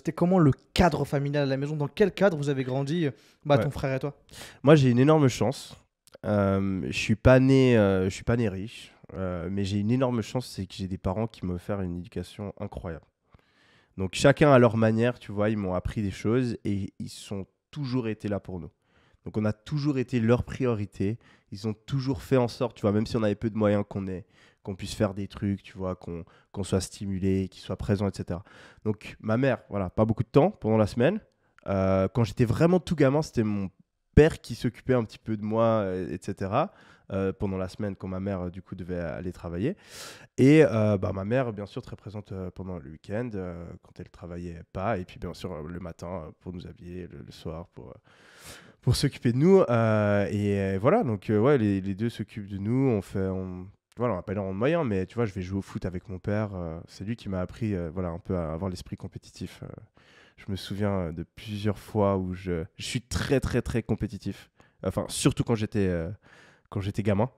c'était comment le cadre familial à la maison? Dans quel cadre vous avez grandi, Ouais. ton frère et toi? Moi, j'ai une énorme chance. Je suis pas né riche, mais j'ai une énorme chance, c'est que j'ai des parents qui m'ont offert une éducation incroyable. Donc chacun à leur manière, tu vois, ils m'ont appris des choses et ils sont toujours été là pour nous. Donc on a toujours été leur priorité. Ils ont toujours fait en sorte, tu vois, même si on avait peu de moyens, qu'on puisse faire des trucs, tu vois, qu'on soit stimulé, qu'ils soient présents, etc. Donc ma mère, voilà, pas beaucoup de temps pendant la semaine. Quand j'étais vraiment tout gamin, c'était mon père qui s'occupait un petit peu de moi, etc. Pendant la semaine, quand ma mère, du coup, devait aller travailler. Et ma mère, bien sûr, très présente pendant le week-end, quand elle travaillait pas. Et puis, bien sûr, le matin, pour nous habiller, le soir, pour s'occuper de nous. Voilà, donc, ouais, les deux s'occupent de nous. Voilà, on n'a pas énormément de moyens, mais tu vois, je vais jouer au foot avec mon père. C'est lui qui m'a appris, voilà, un peu à avoir l'esprit compétitif. Je me souviens de plusieurs fois où je suis très, très, très compétitif. Enfin, surtout quand j'étais gamin.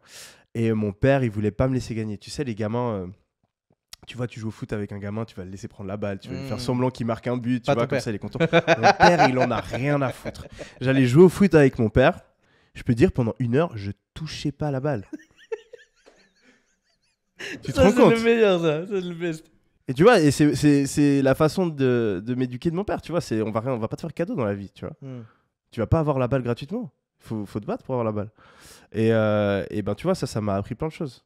Et mon père, il voulait pas me laisser gagner. Tu sais, les gamins, tu vois, tu joues au foot avec un gamin, tu vas le laisser prendre la balle, tu vas lui faire semblant qu'il marque un but, tu Pas vois, ton comme père. ça, il est content. Mon père, il en a rien à foutre. J'allais jouer au foot avec mon père. Je peux dire, pendant 1 heure, je touchais pas la balle. Tu te Ça, rends c'est compte? le meilleur, ça. C'est le best. Et tu vois, et c'est la façon de m'éduquer de mon père, tu vois. On va pas te faire cadeau dans la vie, tu vois. Tu vas pas avoir la balle gratuitement. Faut te battre pour avoir la balle. Et ben, tu vois, ça m'a appris plein de choses.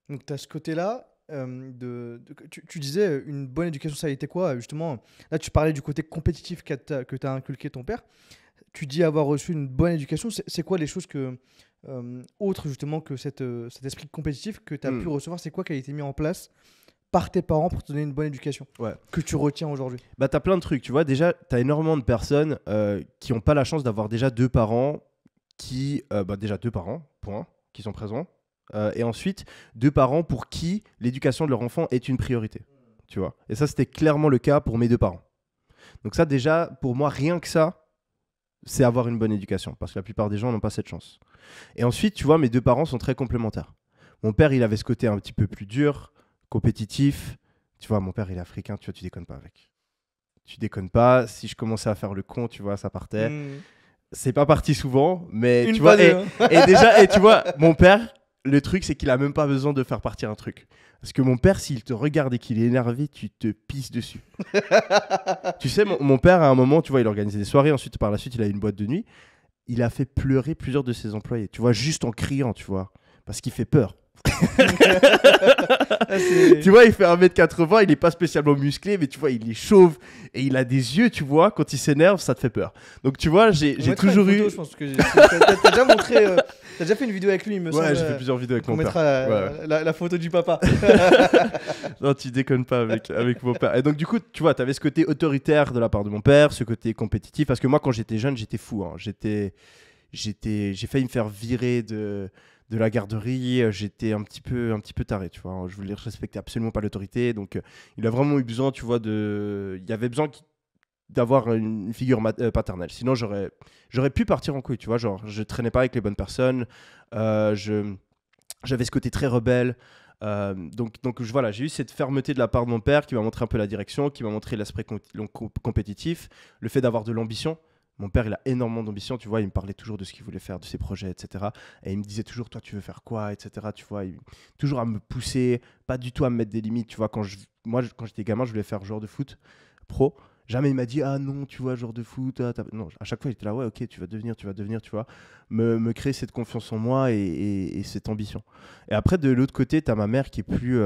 Donc, tu as ce côté-là. Tu disais une bonne éducation, ça a été quoi justement? Là, tu parlais du côté compétitif que t'as inculqué ton père. Tu dis avoir reçu une bonne éducation. C'est quoi les choses autres justement que cet esprit compétitif que tu as pu Hmm. recevoir? C'est quoi qui a été mis en place par tes parents pour te donner une bonne éducation Ouais. que tu retiens aujourd'hui? Bah, t'as plein de trucs, tu vois. Déjà, t'as énormément de personnes qui n'ont pas la chance d'avoir déjà deux parents déjà deux parents, point, qui sont présents. Et ensuite, deux parents pour qui l'éducation de leur enfant est une priorité, tu vois. Et ça, c'était clairement le cas pour mes deux parents. Donc ça, déjà, pour moi, rien que ça, c'est avoir une bonne éducation, parce que la plupart des gens n'ont pas cette chance. Et ensuite, tu vois, mes deux parents sont très complémentaires. Mon père, il avait ce côté un petit peu plus dur, compétitif. Tu vois, mon père, il est africain, tu vois, tu déconnes pas avec. Tu déconnes pas. Si je commençais à faire le con, tu vois, ça partait. C'est pas parti souvent, mais Une tu vois, pas deux, hein. et déjà, et tu vois, mon père, le truc, c'est qu'il a même pas besoin de faire partir un truc. Parce que mon père, s'il te regarde et qu'il est énervé, tu te pisses dessus. Tu sais, mon père, à un moment, tu vois, il organisait des soirées. Ensuite, par la suite, il a eu une boîte de nuit. Il a fait pleurer plusieurs de ses employés. Tu vois, juste en criant, tu vois. Parce qu'il fait peur. Ah, Tu vois, il fait 1m80, il est pas spécialement musclé, mais tu vois, il est chauve et il a des yeux, tu vois, quand il s'énerve, ça te fait peur. Donc, tu vois, j'ai On mettra toujours une photo, eu. je pense que t'as déjà montré, t'as déjà fait une vidéo avec lui, il me semble. Ouais, j'ai fait plusieurs vidéos avec On mon père. mettra Ouais. la photo du papa. Non, tu déconnes pas avec mon père. Et donc, du coup, tu vois, t'avais ce côté autoritaire de la part de mon père, ce côté compétitif. Parce que moi, quand j'étais jeune, j'étais fou. Hein. J'ai failli me faire virer de la garderie. J'étais un petit peu taré, tu vois. Je voulais respecter absolument pas l'autorité. Donc, il a vraiment eu besoin, tu vois, il y avait besoin d'avoir une figure paternelle. Sinon, j'aurais pu partir en couille, tu vois. Genre, je traînais pas avec les bonnes personnes. J'avais ce côté très rebelle. Donc voilà, j'ai eu cette fermeté de la part de mon père qui m'a montré un peu la direction, qui m'a montré l'aspect compétitif, le fait d'avoir de l'ambition. Mon père, il a énormément d'ambition, tu vois, il me parlait toujours de ce qu'il voulait faire, de ses projets, etc. Et il me disait toujours, toi, tu veux faire quoi, etc. Tu vois, toujours à me pousser, pas du tout à me mettre des limites, tu vois. Moi, quand j'étais gamin, je voulais faire joueur de foot pro. Jamais il m'a dit, ah non, tu vois, joueur de foot. Non, à chaque fois, il était là, ouais, ok, tu vas devenir, tu vois. Me créer cette confiance en moi et cette ambition. Et après, de l'autre côté, tu as ma mère qui est plus.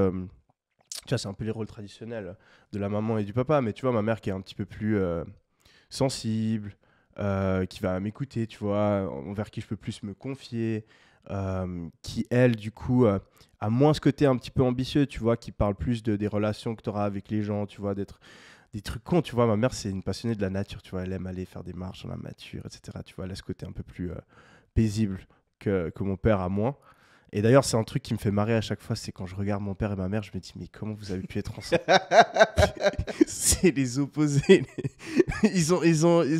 Tu vois, c'est un peu les rôles traditionnels de la maman et du papa, mais tu vois, ma mère qui est un petit peu plus sensible, qui va m'écouter, tu vois, envers qui je peux plus me confier, qui, elle, du coup, a moins ce côté un petit peu ambitieux, tu vois, qui parle plus des relations que tu auras avec les gens, tu vois, d'être des trucs cons, tu vois. Ma mère, c'est une passionnée de la nature, tu vois, elle aime aller faire des marches dans la nature, etc. Tu vois, elle a ce côté un peu plus paisible que mon père a moins. Et d'ailleurs, c'est un truc qui me fait marrer à chaque fois, c'est quand je regarde mon père et ma mère, je me dis, mais comment vous avez pu être ensemble? C'est les opposés. ils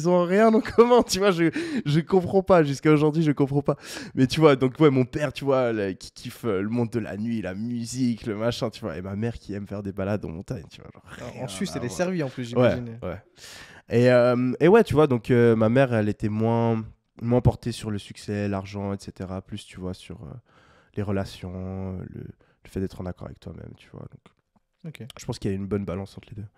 ont rien en commun, tu vois. Je comprends pas. Jusqu'à aujourd'hui, je comprends pas. Mais tu vois, donc, ouais, mon père, tu vois, qui kiffe le monde de la nuit, la musique, le machin, tu vois. Et ma mère qui aime faire des balades en montagne, tu vois. Genre, En rien Suisse, à elle est voir. servie en plus, Ouais, j'imagine. ouais. Et ouais, tu vois, donc ma mère, elle était moins portée sur le succès, l'argent, etc. Plus, tu vois, sur les relations, le fait d'être en accord avec toi-même, tu vois. Donc, Ok. je pense qu'il y a une bonne balance entre les deux.